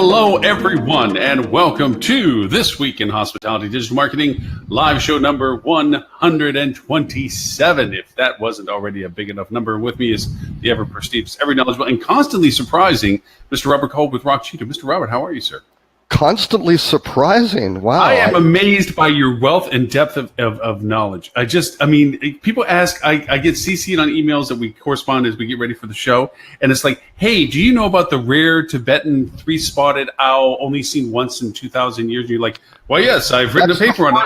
Hello, everyone, and welcome to This Week in Hospitality Digital Marketing, live show number 127. If that wasn't already a big enough number, with me is the ever-prestigious, ever-knowledgeable, and constantly surprising Mr. Robert Kolb with Rock Cheetah. Mr. Robert, how are you, sir? Constantly surprising. Wow. I am amazed by your wealth and depth of knowledge. People ask, I get CC'd on emails that we correspond as we get ready for the show. And it's like, hey, do you know about the rare Tibetan three-spotted owl only seen once in 2,000 years? And you're like, well, yes, I've written a paper on it.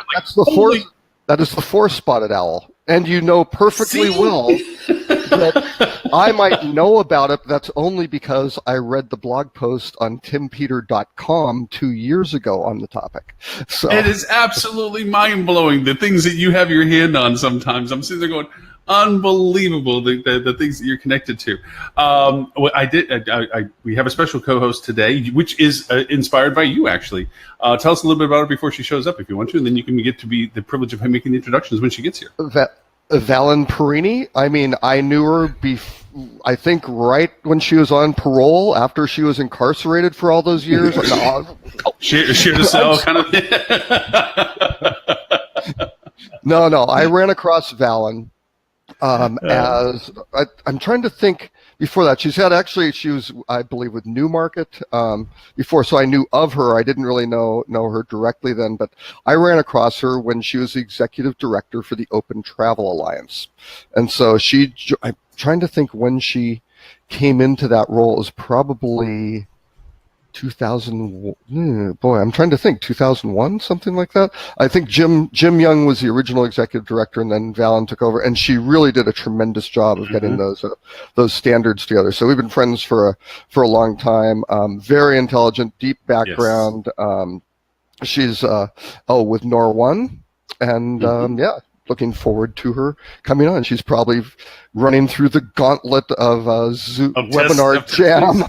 That is the four-spotted owl. And you know perfectly well that I might know about it, but that's only because I read the blog post on timpeter.com 2 years ago on the topic. So it is absolutely mind-blowing, the things that you have your hand on sometimes. I'm sitting there going, unbelievable, the things that you're connected to. We have a special co-host today, which is inspired by you, actually. Tell us a little bit about her before she shows up, if you want to, and then you can get to be the privilege of making the introductions when she gets here. Valyn Perini. I mean, I knew her I think right when she was on parole, after she was incarcerated for all those years. Share the cell kind of thing. No, I ran across Valyn. As I'm trying to think before that, she was, I believe, with Newmarket before, so I knew of her. I didn't really know her directly then, but I ran across her when she was the executive director for the Open Travel Alliance. And so I'm trying to think when she came into that role. It was probably 2000. I'm trying to think. 2001, something like that. I think Jim Young was the original executive director, and then Valyn took over, and she really did a tremendous job of getting those standards together. So we've been friends for a long time. Very intelligent, deep background. Yes. She's with Nor1, and looking forward to her coming on. She's probably running through the gauntlet of webinar jam.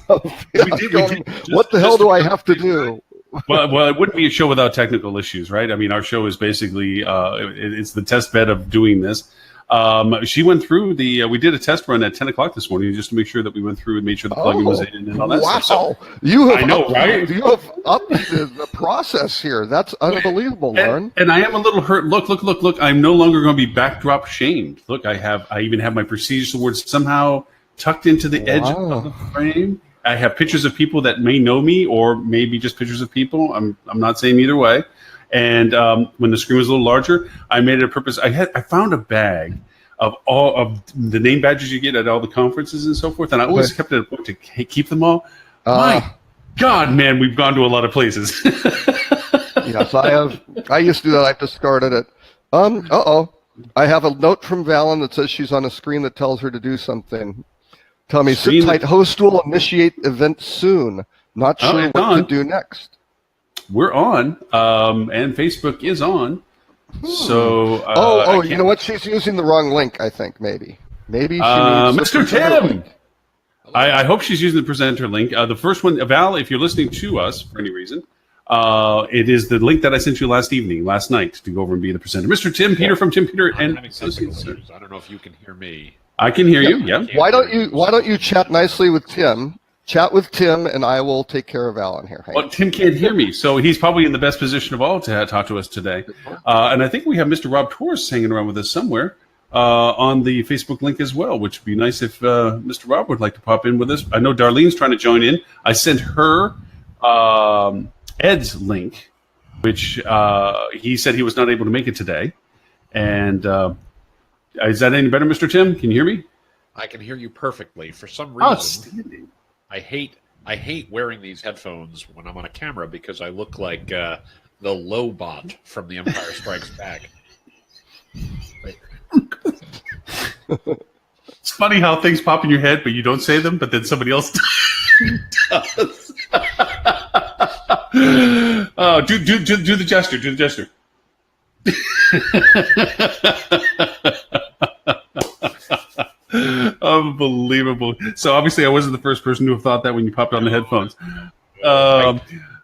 What the hell do I have to do? Well, it wouldn't be a show without technical issues, right? I mean, our show is basically it's the test bed of doing this. She went through we did a test run at 10 o'clock this morning just to make sure that we went through and made sure the plugin was in and all that stuff. So, you have right? You have updated the process here. That's unbelievable, Lauren. And I am a little hurt. Look. I'm no longer going to be backdrop shamed. Look, I even have my prestigious awards somehow tucked into the edge of the frame. I have pictures of people that may know me, or maybe just pictures of people. I'm not saying either way. And when the screen was a little larger, I made it a purpose. I found a bag of all of the name badges you get at all the conferences and so forth, and I always kept it at a point to keep them all. My God, man, we've gone to a lot of places. Yes, I have. I used to do that. I've discarded it. I have a note from Valyn that says she's on a screen that tells her to do something. Tell me, sit tight. Host will initiate event soon. Not sure what to do next. We're on, and Facebook is on. So, you know what? She's using the wrong link, I think, maybe she needs Mr. Tim. I hope she's using the presenter link. The first one, Val, if you're listening to us for any reason, it is the link that I sent you last night, to go over and be the presenter. Mr. Tim Peter from Tim Peter and Associates. I don't know if you can hear me. I can hear you. Yeah. Why don't you chat nicely with Tim? Chat with Tim, and I will take care of Valyn here. Well, Tim can't hear me, so he's probably in the best position of all to talk to us today. And I think we have Mr. Rob Torres hanging around with us somewhere on the Facebook link as well, which would be nice if Mr. Rob would like to pop in with us. I know Darlene's trying to join in. I sent her Ed's link, which he said he was not able to make it today. And is that any better, Mr. Tim? Can you hear me? I can hear you perfectly. For some reason, outstanding. I hate wearing these headphones when I'm on a camera because I look like the Lobot from The Empire Strikes Back. It's funny how things pop in your head, but you don't say them, but then somebody else does. Do the gesture. Do the gesture. Unbelievable. So obviously I wasn't the first person to have thought that when you popped on the headphones.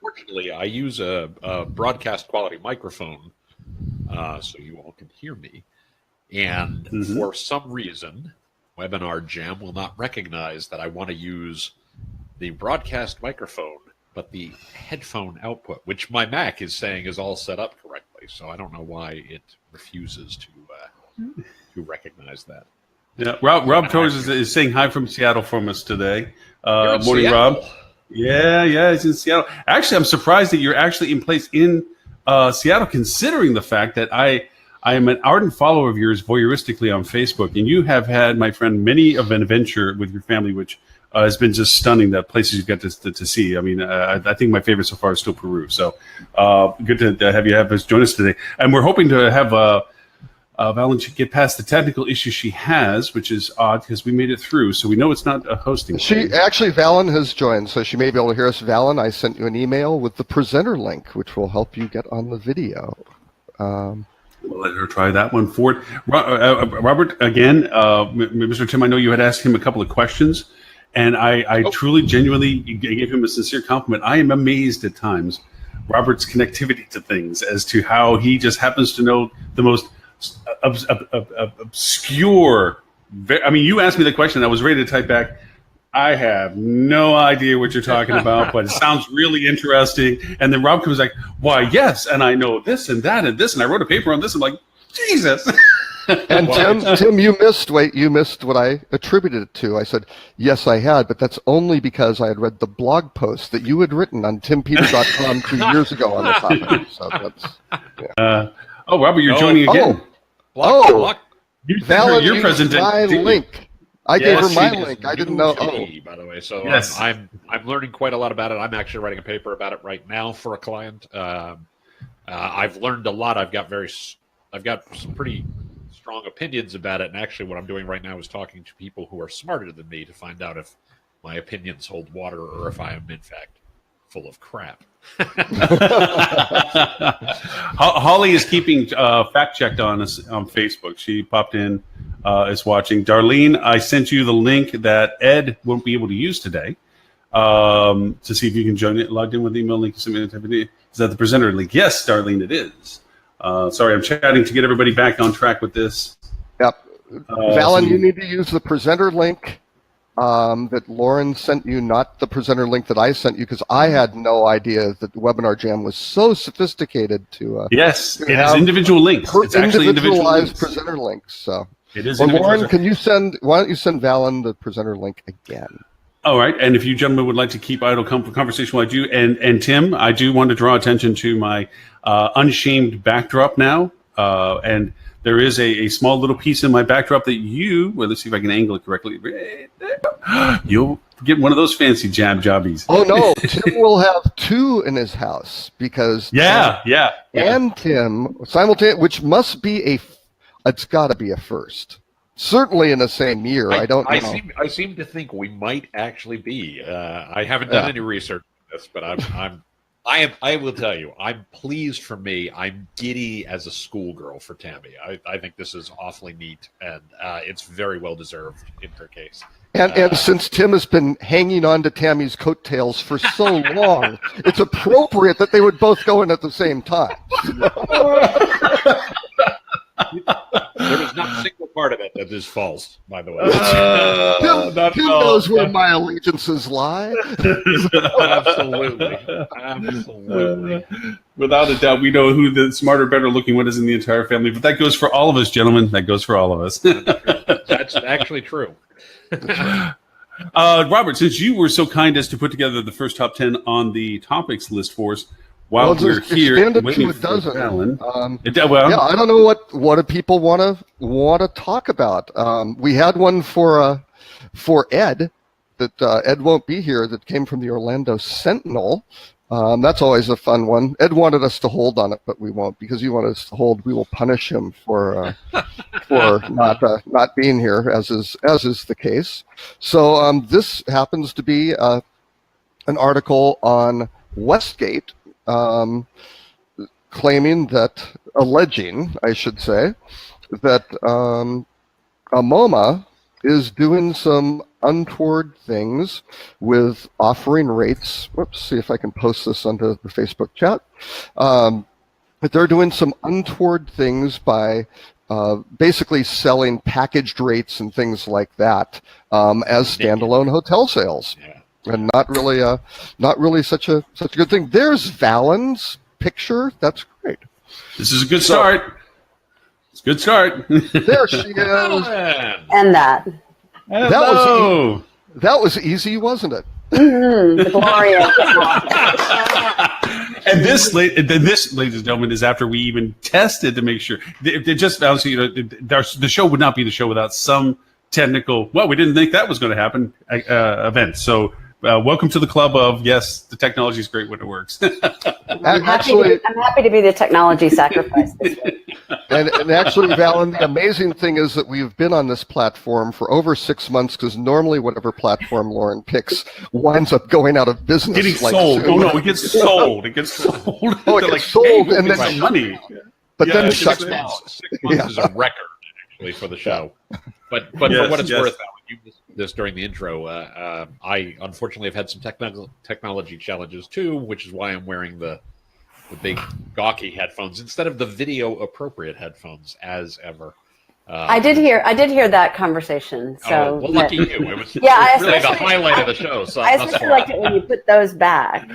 Fortunately, I use a broadcast quality microphone so you all can hear me. And for some reason, Webinar Jam will not recognize that I want to use the broadcast microphone but the headphone output, which my Mac is saying is all set up correctly, so I don't know why it refuses to recognize that. Yeah, Rob Torres is saying hi from Seattle from us today. Morning, Seattle. Rob. Yeah, he's in Seattle. Actually, I'm surprised that you're actually in place in Seattle, considering the fact that I am an ardent follower of yours voyeuristically on Facebook, and you have had, my friend, many of an adventure with your family, which has been just stunning, the places you've got to see. I mean, I think my favorite so far is still Peru. So good to have us join us today. And we're hoping to have Valyn get past the technical issue she has, which is odd because we made it through. So we know it's not a hosting thing. Actually, Valyn has joined, so she may be able to hear us. Valyn, I sent you an email with the presenter link, which will help you get on the video. We'll let her try that one forward. Robert, again, Mr. Tim, I know you had asked him a couple of questions. And I truly, genuinely gave him a sincere compliment. I am amazed at times, Robert's connectivity to things as to how he just happens to know the most obscure. I mean, you asked me the question, I was ready to type back, I have no idea what you're talking about, but it sounds really interesting. And then Rob comes like, why, yes, and I know this and that and this, and I wrote a paper on this. I'm like, Jesus. And Tim, you missed what I attributed it to. I said, yes, I had, but that's only because I had read the blog post that you had written on timpeter.com 2 years ago on the topic. So that's, Robert, you're joining again. Valyn your used presentation. my link. I gave her my link. I didn't know. By the way, so yes. I'm learning quite a lot about it. I'm actually writing a paper about it right now for a client. I've learned a lot. I've got some pretty strong opinions about it, and actually what I'm doing right now is talking to people who are smarter than me to find out if my opinions hold water or if I am in fact full of crap. Holly is keeping fact checked on us on Facebook. She popped in, is watching. Darlene, I sent you the link that Ed won't be able to use today to see if you can join it. Logged in with the email link. Is that the presenter link? Yes, Darlene, it is. Sorry, I'm chatting to get everybody back on track with this. Yep. Valyn, you need to use the presenter link that Lauren sent you, not the presenter link that I sent you, because I had no idea that Webinar Jam was so sophisticated to. Yes, it is individual links. It's actually individualized presenter links. So. It is. Well, Lauren, why don't you send Valyn the presenter link again? All right, and if you gentlemen would like to keep idle conversation while I do, and Tim, I do want to draw attention to my unshamed backdrop now, and there is a small little piece in my backdrop that let's see if I can angle it correctly. You'll get one of those fancy jobbies. Oh no, Tim will have two in his house because and Tim simultaneously, which must be it's got to be a first. Certainly in the same year. I don't know. I seem to think we might actually be. I haven't done any research on this, but I will tell you, I'm pleased for me. I'm giddy as a schoolgirl for Tammy. I think this is awfully neat, and it's very well deserved in her case. And since Tim has been hanging on to Tammy's coattails for so long, it's appropriate that they would both go in at the same time. There is not a single part of it that is false, by the way. Tim knows where my allegiances lie. Absolutely. Without a doubt, we know who the smarter, better looking one is in the entire family. But that goes for all of us, gentlemen. That goes for all of us. That's actually true. Robert, since you were so kind as to put together the first top 10 on the topics list for us, while we're here waiting for Valyn. I don't know what do people want to talk about. We had one for Ed that Ed won't be here. That came from the Orlando Sentinel. That's always a fun one. Ed wanted us to hold on it, but we won't because you want us to hold. We will punish him for not being here, as is the case. So this happens to be an article on Westgate. Alleging, I should say, that MoMA is doing some untoward things with offering rates. Whoops, see if I can post this onto the Facebook chat. But they're doing some untoward things by basically selling packaged rates and things like that as standalone hotel sales. and not really such a good thing. There's Valyn's picture. That's great. This is a good start. It's a good start. There she is. And that. Hello. That was easy, wasn't it? The glorious. And this, ladies and gentlemen, is after we even tested to make sure. They just obviously, the show would not be the show without some technical. Well, we didn't think that was going to happen. Event. So, welcome to the club of yes, the technology is great when it works. I'm happy to be the technology sacrifice this week. And actually, Valyn, the amazing thing is that we've been on this platform for over 6 months because normally whatever platform Lauren picks winds up going out of business. Getting sold. Soon. Oh no, it gets sold. It gets sold. Oh, it gets sold, and then some money. But then it six shuts down. months. 6 months is a record actually for the show. But for what it's worth, Alan, you missed this during the intro. I unfortunately have had some technology challenges too, which is why I'm wearing the big gawky headphones instead of the video appropriate headphones as ever. I did hear that conversation. So well, lucky you. It was really the highlight of the show. So I especially liked it when you put those back.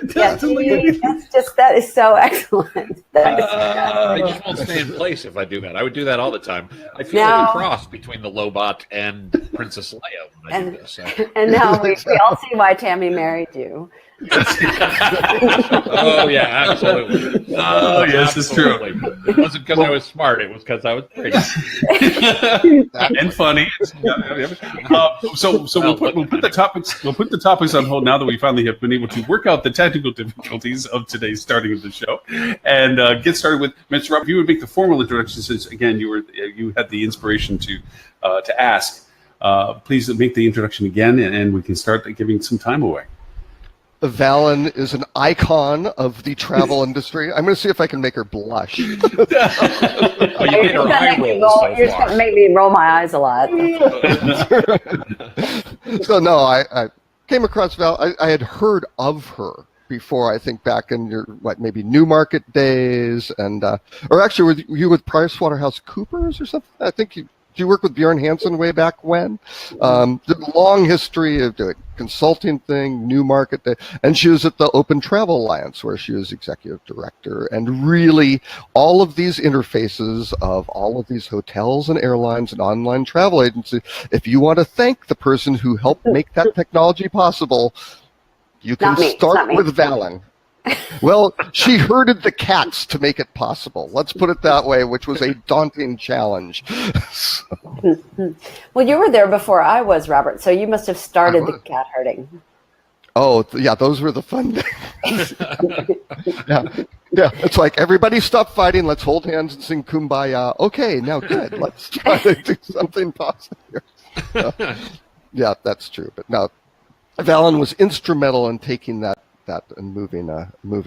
That is so excellent. I just won't stay in place if I do that. I would do that all the time. I feel like a cross between the Lobot and Princess Leia when I do this. And now we all see why Tammy married you. Oh yeah, absolutely. Oh yes, it's true. It wasn't because I was smart; it was because I was pretty and funny. So we'll put the topics on hold now that we finally have been able to work out the technical difficulties of today's starting of the show, and get started with Mr. Rob. If you would make the formal introduction, since again you had the inspiration to ask. Please make the introduction again, and we can start giving some time away. Valyn is an icon of the travel industry. I'm going to see if I can make her blush. You're just going to make me roll my eyes a lot. So no, I came across Val. I had heard of her before. I think back in your maybe Newmarket days, and or actually were you with PricewaterhouseCoopers or something? I think you. Did you work with Bjorn Hansen way back when? The long history of doing consulting thing, Newmarket, and she was at the Open Travel Alliance where she was executive director. And really, all of these interfaces of all of these hotels and airlines and online travel agencies, if you want to thank the person who helped make that technology possible, you can start with Valyn. Well, she herded the cats to make it possible. Let's put it that way, which was a daunting challenge. Well, you were there before I was, Robert, so you must have started the cat herding. Oh, yeah, those were the fun days. Yeah, it's like, everybody stop fighting, let's hold hands and sing Kumbaya. Okay, now good, let's try to do something positive. Yeah, that's true. But no, Valyn was instrumental in taking that and moving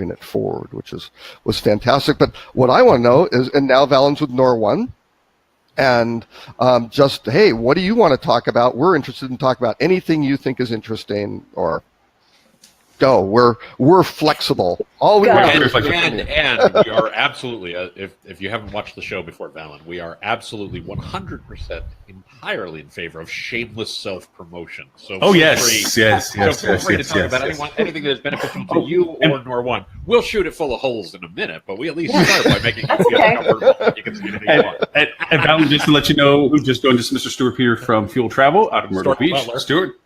it forward, which was fantastic. But what I want to know is, and now Valyn's with Nor1, and hey, what do you want to talk about? We're interested in talking about anything you think is interesting, or go. We're flexible. All we want is and we are absolutely if you haven't watched the show before, Valyn, we are absolutely 100% entirely in favor of shameless self-promotion. So feel free to talk about anything that is beneficial to you or Nor1. We'll shoot it full of holes in a minute, but we at least start by making it feel comfortable. You can see anything you want. And Valyn, just to let you know who just joined us, Mr. Stuart Peter from Fuel Travel out of Myrtle Beach. Butler. Stuart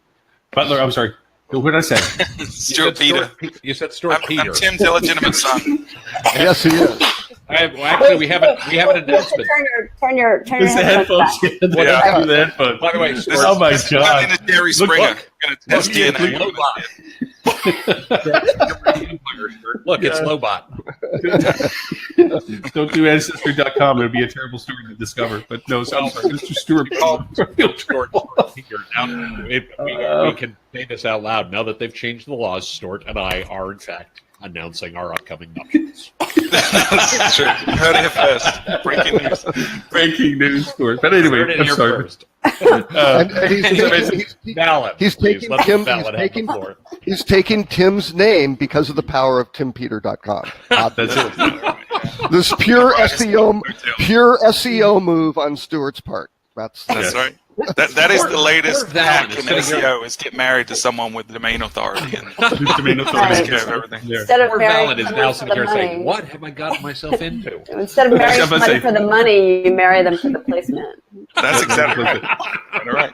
Butler, I'm sorry. What did I say? Stuart Peter. You said Stuart Peter. I'm Tim's illegitimate son. Yes, he is. Actually, we have an announcement. Turn your It's the headphones. Yeah. The headphones. By the way, Oh my God! This is Jerry Springer. Going to test DNA. Look, it's Lobot. Don't do Ancestry.com. It would be a terrible story to discover. But no, so I'm sorry. Mr. Stuart. We can say this out loud. Now that they've changed the laws, Stuart and I are, in fact, announcing our upcoming nuptials. That's true. You heard it here first. Breaking news. Breaking news, Stuart. But anyway, I'm sorry. He's taking Tim's name because of the power of TimPeter.com. That's it. This pure SEO move on Stuart's part. That's right. That is the latest Poor Valyn hack is in sitting here. SEO is get married to someone with domain authority and Domain take authority. care of everything. There. Instead of Poor marrying Valyn is someone now for sitting the here saying, money, "What have I got myself into?" instead of marrying I was gonna somebody say- for the money, you marry them for the placement. That's exactly right. All right.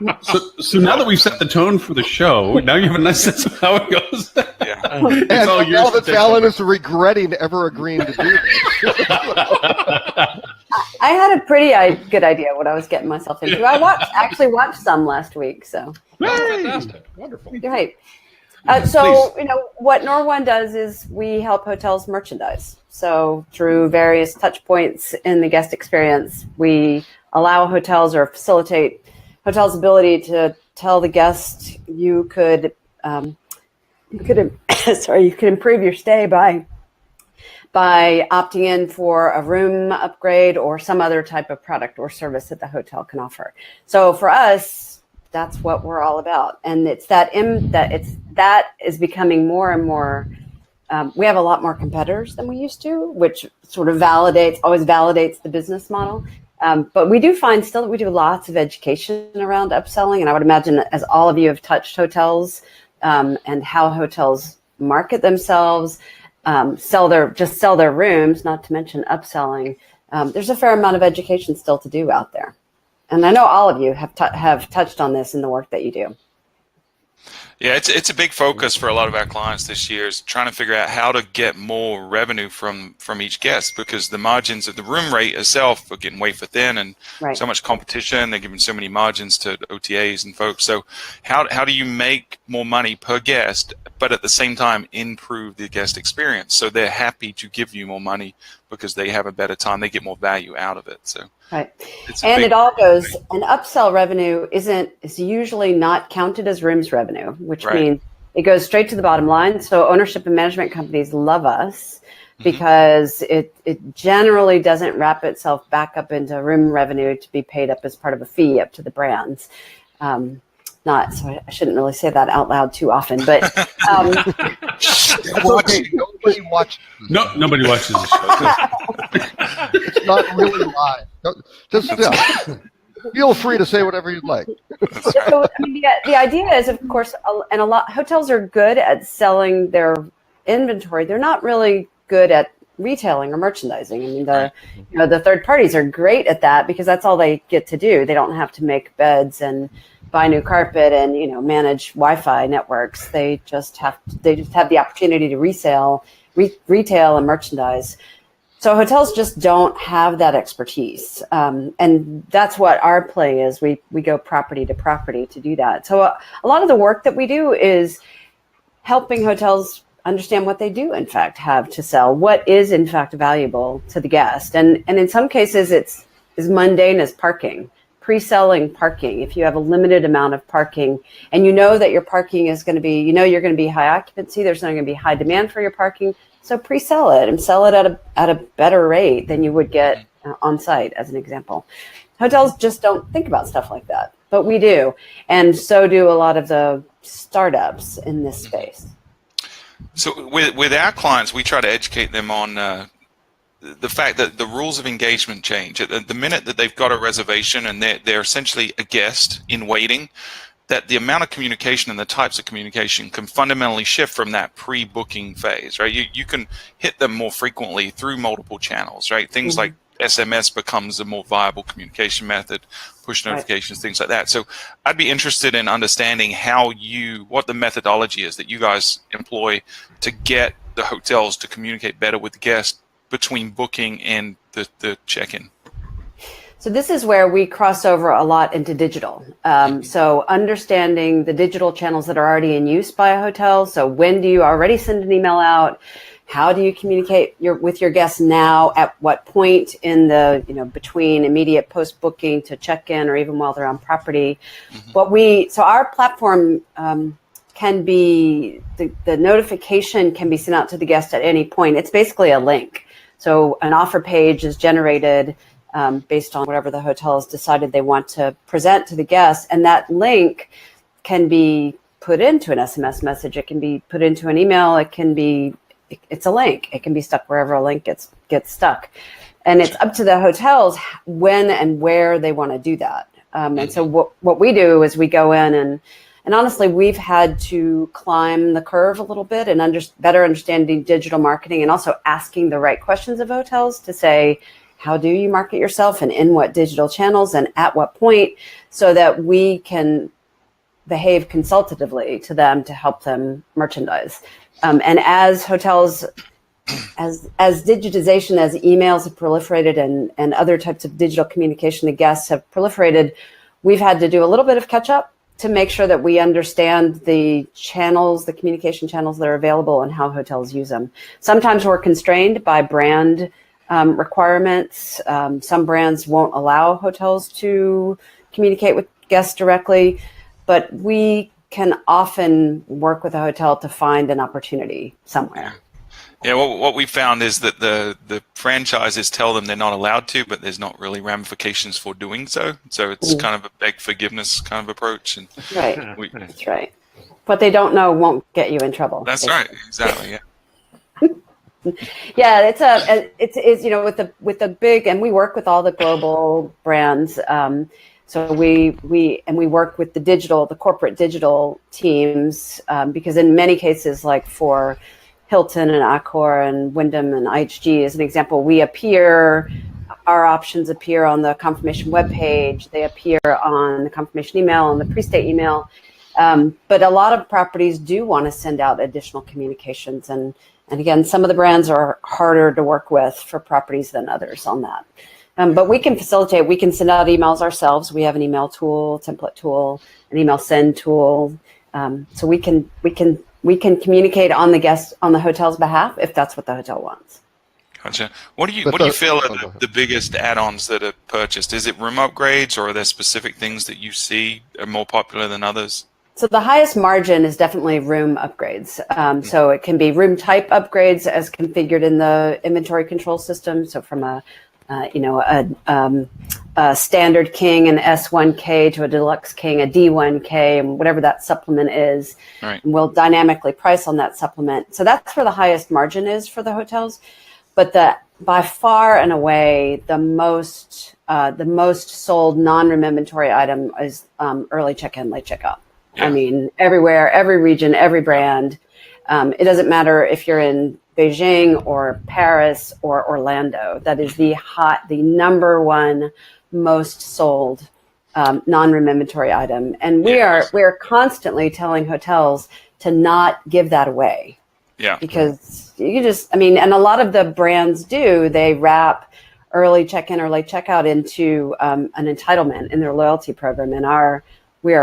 So now that we've set the tone for the show, now you have a nice sense of how it goes. Yeah. And It's all now yours to that take Valyn over. is regretting ever agreeing to do this. I had a pretty good idea what I was getting myself into. I actually watched some last week, so That's fantastic. Wonderful. you're right. So, what Nor1 does is we help hotels merchandise. So through various touch points in the guest experience, we allow hotels or facilitate hotels' ability to tell the guest you could improve your stay by opting in for a room upgrade or some other type of product or service that the hotel can offer. So for us, that's what we're all about, and it's that is becoming more and more. We have a lot more competitors than we used to, which sort of always validates the business model. But we do find still that we do lots of education around upselling, and I would imagine as all of you have touched hotels and how hotels market themselves. Sell their rooms, not to mention upselling. There's a fair amount of education still to do out there, and I know all of you have touched on this in the work that you do. Yeah, it's a big focus for a lot of our clients this year is trying to figure out how to get more revenue from each guest, because the margins of the room rate itself are getting way for thin, and Right. so much competition. They're giving so many margins to OTAs and folks. So how do you make more money per guest, but at the same time improve the guest experience so they're happy to give you more money because they have a better time, they get more value out of it. So Right. it's a And big it all goes, and upsell revenue is usually not counted as rooms revenue, which Right. means it goes straight to the bottom line. So ownership and management companies love us because it generally doesn't wrap itself back up into room revenue to be paid up as part of a fee up to the brands. So I shouldn't really say that out loud too often, but Nobody watches. No, nobody watches the show. It's not really live. Just feel free to say whatever you'd like. So, I mean, the idea is, of course, and a lot hotels are good at selling their inventory. They're not really good at retailing or merchandising. I mean, the third parties are great at that because that's all they get to do. They don't have to make beds and buy new carpet and manage Wi-Fi networks. They just have the opportunity to retail and merchandise. So hotels just don't have that expertise, and that's what our play is. We go property to property to do that. So a lot of the work that we do is helping hotels understand what they do in fact have to sell, what is in fact valuable to the guest, and in some cases it's as mundane as parking. Pre-selling parking. If you have a limited amount of parking and that your parking is going to be, you're going to be high occupancy, there's not going to be high demand for your parking. So pre-sell it and sell it at a better rate than you would get on site, as an example. Hotels just don't think about stuff like that, but we do. And so do a lot of the startups in this space. So with our clients, we try to educate them on the fact that the rules of engagement change. At the minute that they've got a reservation and they're essentially a guest in waiting, that the amount of communication and the types of communication can fundamentally shift from that pre-booking phase, right? You can hit them more frequently through multiple channels, right? Things like SMS becomes a more viable communication method, push notifications, things like that. So I'd be interested in understanding what the methodology is that you guys employ to get the hotels to communicate better with the guests between booking and the check-in. So this is where we cross over a lot into digital. So understanding the digital channels that are already in use by a hotel. So when do you already send an email out? How do you communicate with your guests now? At what point in the between immediate post-booking to check-in, or even while they're on property? So our platform can be the notification can be sent out to the guest at any point. It's basically a link. So an offer page is generated based on whatever the hotel has decided they want to present to the guests, and that link can be put into an SMS message. It can be put into an email. It's a link. It can be stuck wherever a link gets stuck, and it's up to the hotels when and where they want to do that. And so what we do is we go in and honestly, we've had to climb the curve a little bit and better understanding digital marketing and also asking the right questions of hotels to say, how do you market yourself and in what digital channels and at what point, so that we can behave consultatively to them to help them merchandise. And as hotels, as digitization, as emails have proliferated and other types of digital communication to guests have proliferated, we've had to do a little bit of catch up to make sure that we understand the channels, the communication channels that are available and how hotels use them. Sometimes we're constrained by brand requirements. Some brands won't allow hotels to communicate with guests directly, but we can often work with a hotel to find an opportunity somewhere. Yeah, what we found is that the franchises tell them they're not allowed to, but there's not really ramifications for doing so. So it's kind of a beg forgiveness kind of approach. And right, that's right. What they don't know won't get you in trouble. That's basically. Right, exactly. Yeah. Yeah, it's with the big, and we work with all the global brands. So we work with the corporate digital teams because in many cases, like for Hilton and Accor and Wyndham and IHG as an example, our options appear on the confirmation webpage. They appear on the confirmation email, on the pre-stay email. But a lot of properties do want to send out additional communications. And again, some of the brands are harder to work with for properties than others on that. But we can facilitate. We can send out emails ourselves. We have an email tool, template tool, an email send tool. So we can communicate on the hotel's behalf if that's what the hotel wants. Gotcha. What do you feel are the biggest add-ons that are purchased? Is it room upgrades, or are there specific things that you see are more popular than others? So the highest margin is definitely room upgrades. So it can be room type upgrades as configured in the inventory control system. So from a standard king, an S1K to a deluxe king, a D1K, and whatever that supplement is. Right. And we'll dynamically price on that supplement. So that's where the highest margin is for the hotels. But by far and away, the most sold non-room inventory item is early check-in, late check-out. Yeah. I mean, everywhere, every region, every brand. It doesn't matter if you're in Beijing or Paris or Orlando. That is the number one most sold non-room inventory item. And we are constantly telling hotels to not give that away. Yeah. Because and a lot of the brands they wrap early check-in or late check-out into an entitlement in their loyalty program. And we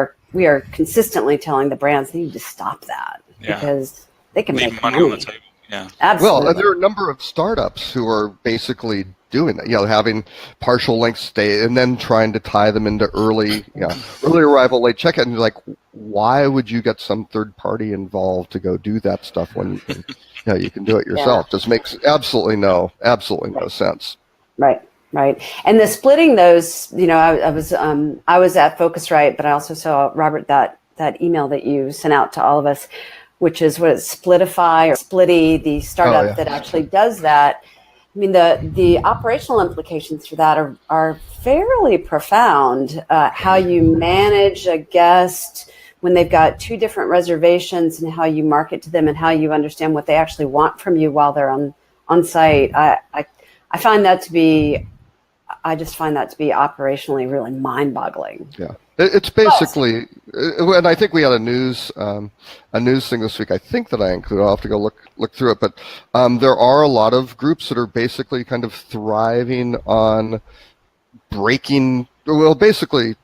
are consistently telling the brands they need to stop that because they can leave make money on the table. Yeah. Absolutely. Well, there are a number of startups who are basically doing that, having partial length stay and then trying to tie them into early arrival, late checkout. And you're like, why would you get some third party involved to go do that stuff when you can do it yourself? Just makes absolutely no sense. Right. And the splitting those, I was at Focusrite, but I also saw, Robert, that email that you sent out to all of us, which is what it's Splitify or Splitty, the startup that actually does that. I mean, the operational implications for that are fairly profound. How you manage a guest when they've got two different reservations and how you market to them and how you understand what they actually want from you while they're on site. I find that to be, operationally really mind-boggling. Yeah. It's basically, and I think we had a news thing this week. I think that I included. I'll have to go look through it. But there are a lot of groups that are basically kind of thriving on basically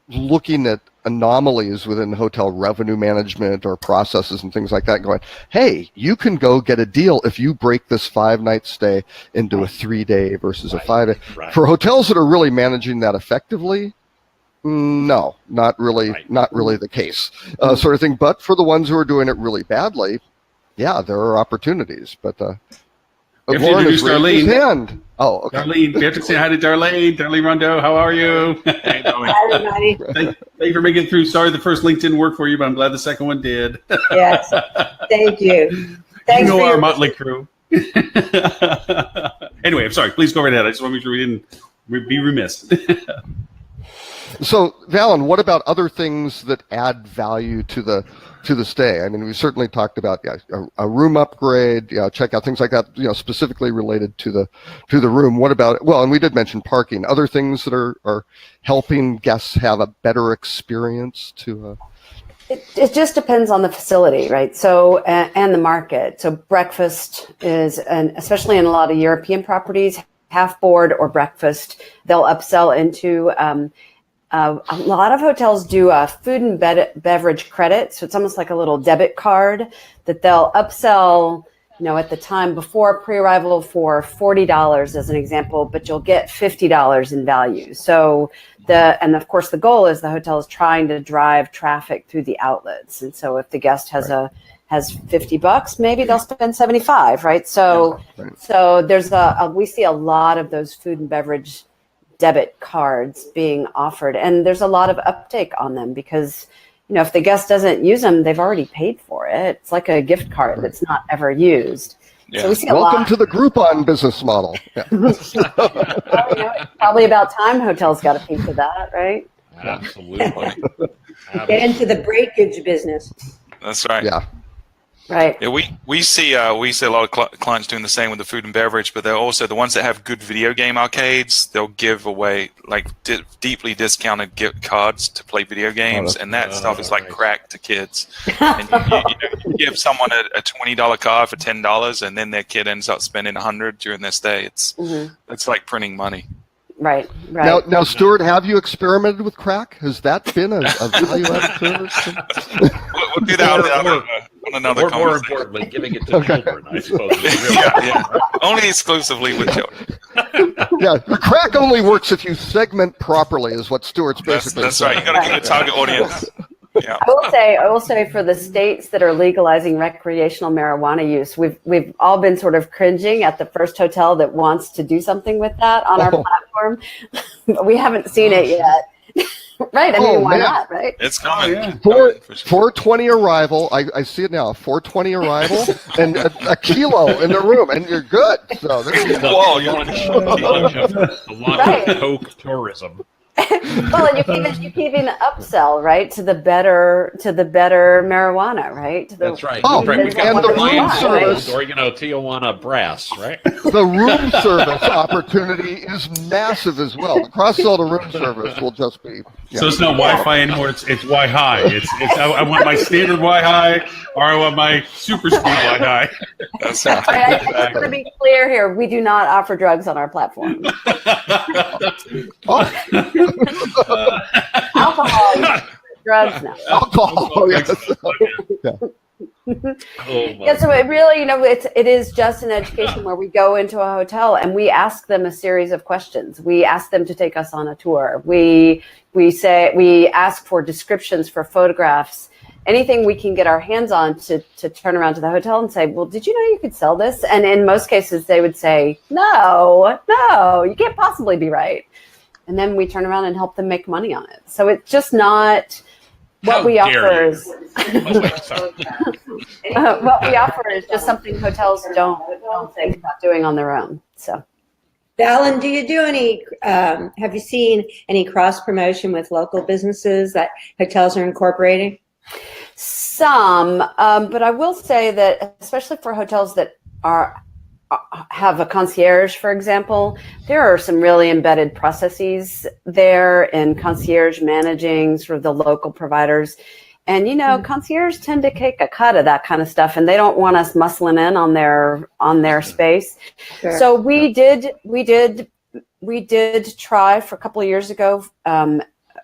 looking at anomalies within hotel revenue management or processes and things like that, going, hey, you can go get a deal if you break this 5-night stay into a 3-day versus a 5-day. Right. For hotels that are really managing that effectively, no, not really the case, sort of thing. But for the ones who are doing it really badly, there are opportunities. But Lauren has raised his hand. Oh, okay. Darlene, we have to say hi to Darlene. Darlene Rondeau, how are you? Hi, everybody. Thank you for making it through. Sorry the first link didn't work for you, but I'm glad the second one did. Yes, thank you. Thanks for our motley crew. Anyway, I'm sorry. Please go right ahead. I just want to make sure we didn't be remiss. So, Valyn, what about other things that add value to the stay? I mean, we certainly talked about a room upgrade, check out things like that, specifically related to the room. What about, well, and we did mention parking. Other things that are helping guests have a better experience to. It just depends on the facility, right? So, and the market. So breakfast is, and especially in a lot of European properties, half board or breakfast, they'll upsell into. A lot of hotels do a food and beverage credit. So it's almost like a little debit card that they'll upsell, at the time before pre-arrival for $40 as an example, but you'll get $50 in value. So and of course the goal is the hotel is trying to drive traffic through the outlets. And so if the guest has has $50, maybe they'll spend 75, right? So, so there's we see a lot of those food and beverage debit cards being offered, and there's a lot of uptake on them because if the guest doesn't use them, they've already paid for it. It's like a gift card that's not ever used. Yeah. So we see Welcome to the Groupon business model. Yeah. it's probably about time hotels got a piece of that, right? Absolutely. Get into the breakage business. That's right. Yeah. Right. Yeah, we see a lot of clients doing the same with the food and beverage, but they're also the ones that have good video game arcades. They'll give away like deeply discounted gift cards to play video games, and that stuff is like crack to kids. And you give someone a $20 card for $10, and then their kid ends up spending $100 during their stay. It's like printing money. Right. Right. Now, Stuart, have you experimented with crack? Has that been a value-added service? We'll do that on another More conversation. importantly, giving it to children, I suppose. Yeah. Only exclusively with children. Yeah, the crack only works if you segment properly, is what Stuart's basically That's saying. right. You got to get a target audience. Yeah. I will say for the states that are legalizing recreational marijuana use, we've all been sort of cringing at the first hotel that wants to do something with that on our platform. But we haven't seen it yet. Right. I mean, why not, right? It's coming. yeah. 420 arrival. I see it now. 420 arrival and a kilo in the room, and you're good. So Whoa, you're A lot of Coke tourism. Well, and you can even upsell, right, to the better marijuana, right? That's right. Oh, Right. We've got and the Lion room service. or Tijuana brass, right? the room service opportunity is massive as well. The cross-sell to room service will just be. Yeah. So it's not Wi-Fi anymore. It's Wi-Hi. I want my standard Wi-Hi, or I want my super speed Wi-Hi. That's Right, I just want to be clear here. We do not offer drugs on our platform. Alcohol, drugs, no. Alcohol, yes. Yeah, so it really, it is just an education where we go into a hotel and we ask them a series of questions. We ask them to take us on a tour. We ask for descriptions, for photographs, anything we can get our hands on to turn around to the hotel and say, well, did you know you could sell this? And in most cases, they would say, no, you can't possibly be right. And then we turn around and help them make money on it. So it's just not what we offer is what we offer is just something hotels don't think about doing on their own. So, Valyn, do you do any? Have you seen any cross promotion with local businesses that hotels are incorporating? some, but I will say that especially for hotels that have a concierge, for example, there are some really embedded processes there in concierge managing sort of the local providers. And, concierge tend to take a cut of that kind of stuff, and they don't want us muscling in on their space. Sure. So we did try for a couple of years ago.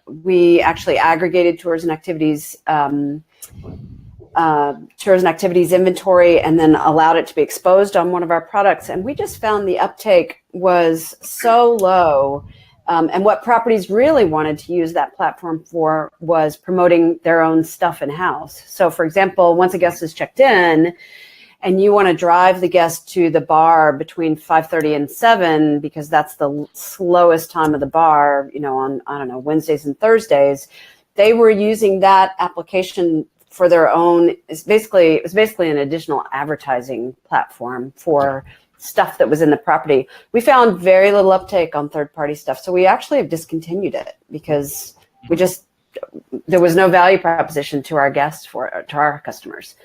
We actually aggregated tours and activities inventory and then allowed it to be exposed on one of our products. And we just found the uptake was so low. And what properties really wanted to use that platform for was promoting their own stuff in-house. So, for example, once a guest is checked in and you want to drive the guest to the bar between 5:30 and 7, because that's the slowest time of the bar, on, Wednesdays and Thursdays, they were using that application for their own. It was basically an additional advertising platform for stuff that was in the property. We found very little uptake on third-party stuff, so we actually have discontinued it because there was no value proposition to our guests to our customers.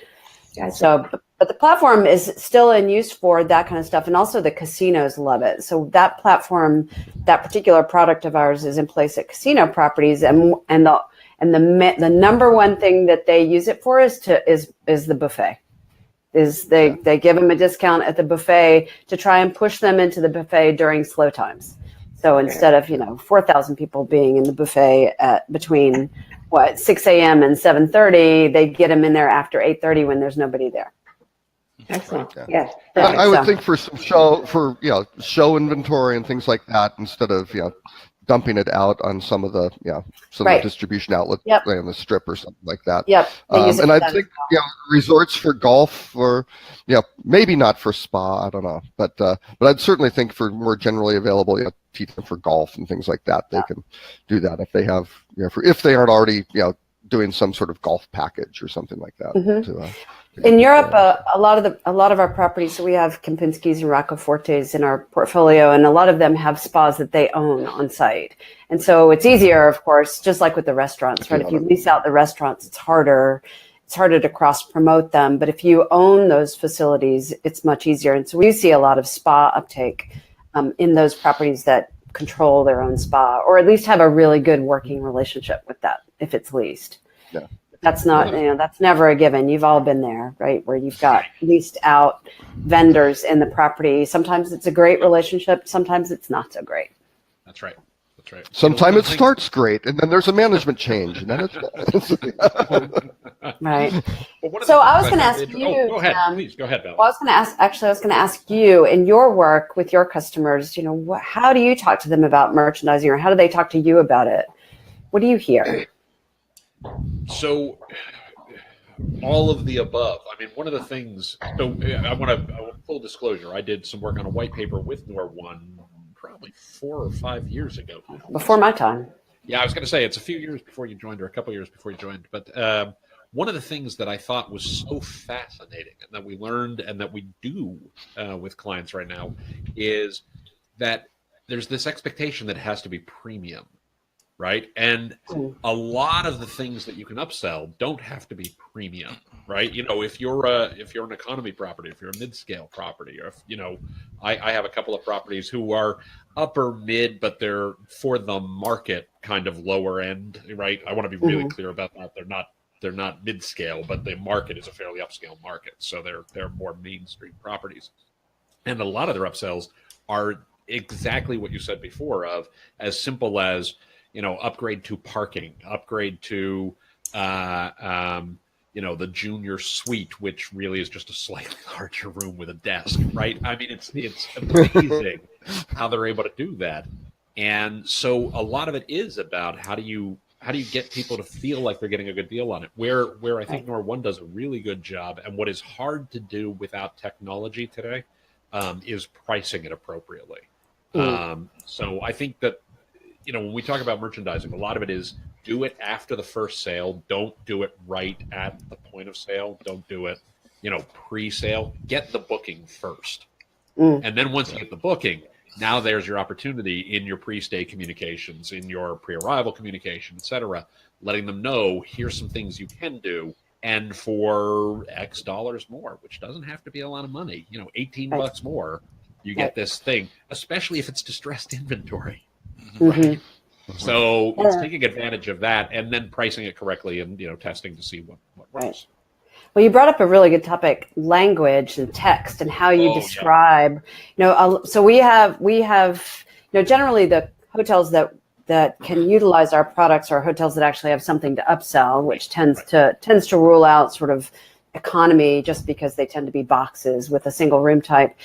Gotcha. So, but the platform is still in use for that kind of stuff, and also the casinos love it. So that platform, that particular product of ours, is in place at casino properties, and the number one thing that they use it for is the buffet. They give them a discount at the buffet to try and push them into the buffet during slow times. So instead of 4,000 people being in the buffet between 6 a.m. and 7:30, they get them in there after 8:30 when there's nobody there. Excellent. Yeah. Yeah. I would think for some show inventory and things like that, instead of dumping it out on some of the some of the distribution outlets on the strip or something like that. Yep. And I think resorts for golf, or maybe not for spa, I don't know, but I'd certainly think for more generally available, teach them for golf and things like that. They can do that if they have if they aren't already doing some sort of golf package or something like that. Mm-hmm. In Europe, a lot of our properties, so we have Kempinski's and Roccofortes in our portfolio, and a lot of them have spas that they own on site. And so it's easier, of course, just like with the restaurants, right? If you lease out the restaurants, it's harder to cross promote them. But if you own those facilities, it's much easier. And so we see a lot of spa uptake in those properties that control their own spa, or at least have a really good working relationship with that if it's leased. Yeah. That's not, that's never a given. You've all been there, right? Where you've got leased out vendors in the property. Sometimes it's a great relationship. Sometimes it's not so great. That's right. That's right. Sometimes it starts great, and then there's a management change, and then it's right. So I was going to ask you. Go ahead, please. Go ahead, Valyn. Well, I was going to ask you, in your work with your customers, how do you talk to them about merchandising, or how do they talk to you about it? What do you hear? So, all of the above. I mean, one of the things. So, I want full disclosure. I did some work on a white paper with Nor1 probably 4 or 5 years ago. Before my time. Yeah, I was going to say it's a few years before you joined, or a couple years before you joined. But one of the things that I thought was so fascinating, and that we learned, and that we do with clients right now, is that there's this expectation that it has to be premium. Right. And a lot of the things that you can upsell don't have to be premium. Right. If you're an economy property, if you're a mid-scale property, or if, I have a couple of properties who are upper mid, but they're for the market kind of lower end. Right. I want to be really clear about that. They're not mid-scale, but the market is a fairly upscale market. So they're more mainstream properties. And a lot of their upsells are exactly what you said before, of as simple as, upgrade to parking, upgrade to, the junior suite, which really is just a slightly larger room with a desk, right? I mean, it's amazing how they're able to do that. And so a lot of it is about how do you get people to feel like they're getting a good deal on it? Where I think Nor1 does a really good job, and what is hard to do without technology today, is pricing it appropriately. So I think that, when we talk about merchandising, a lot of it is do it after the first sale. Don't do it right at the point of sale. Don't do it, pre-sale. Get the booking first. And then once you get the booking, now there's your opportunity in your pre-stay communications, in your pre-arrival communication, et cetera, letting them know, here's some things you can do. And for X dollars more, which doesn't have to be a lot of money, $18 more, you get this thing, especially if it's distressed inventory. Right. So it's taking advantage of that, and then pricing it correctly, and testing to see what works. Right. Well, you brought up a really good topic: language and text, and how you describe. So we have generally the hotels that can utilize our products are hotels that actually have something to upsell, which tends to rule out sort of economy, just because they tend to be boxes with a single room type.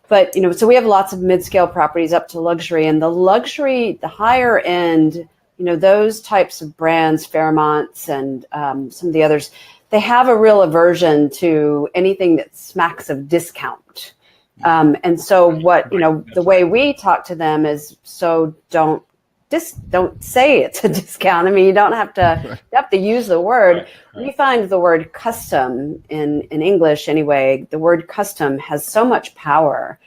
But, so we have lots of mid-scale properties up to luxury, and the higher end, those types of brands, Fairmonts and some of the others, they have a real aversion to anything that smacks of discount. And so the way we talk to them is, so don't say it's a discount. I mean, you don't have to, you have to use the word. Right. We find the word custom in English anyway, the word custom has so much power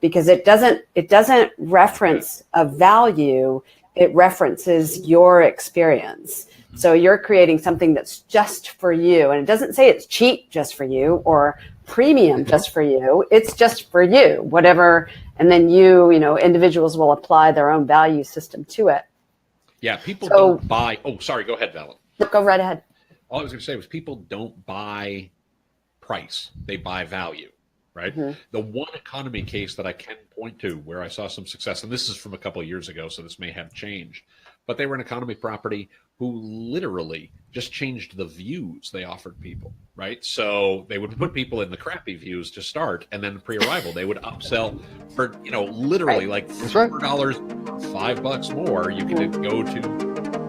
because it doesn't reference a value. it references your experience. So you're creating something that's just for you. And it doesn't say it's cheap just for you or premium just for you. It's just for you, whatever. And then individuals will apply their own value system to it. Yeah, people don't buy. Oh, sorry. Go ahead, Valyn. Go right ahead. All I was going to say was people don't buy price. They buy value, right? Mm-hmm. The one economy case that I can point to where I saw some success, and this is from a couple of years ago, so this may have changed, but they were an economy property who literally just changed the views they offered people, right? So they would put people in the crappy views to start, and then pre-arrival they would upsell for literally like $4, $5 more. You can go to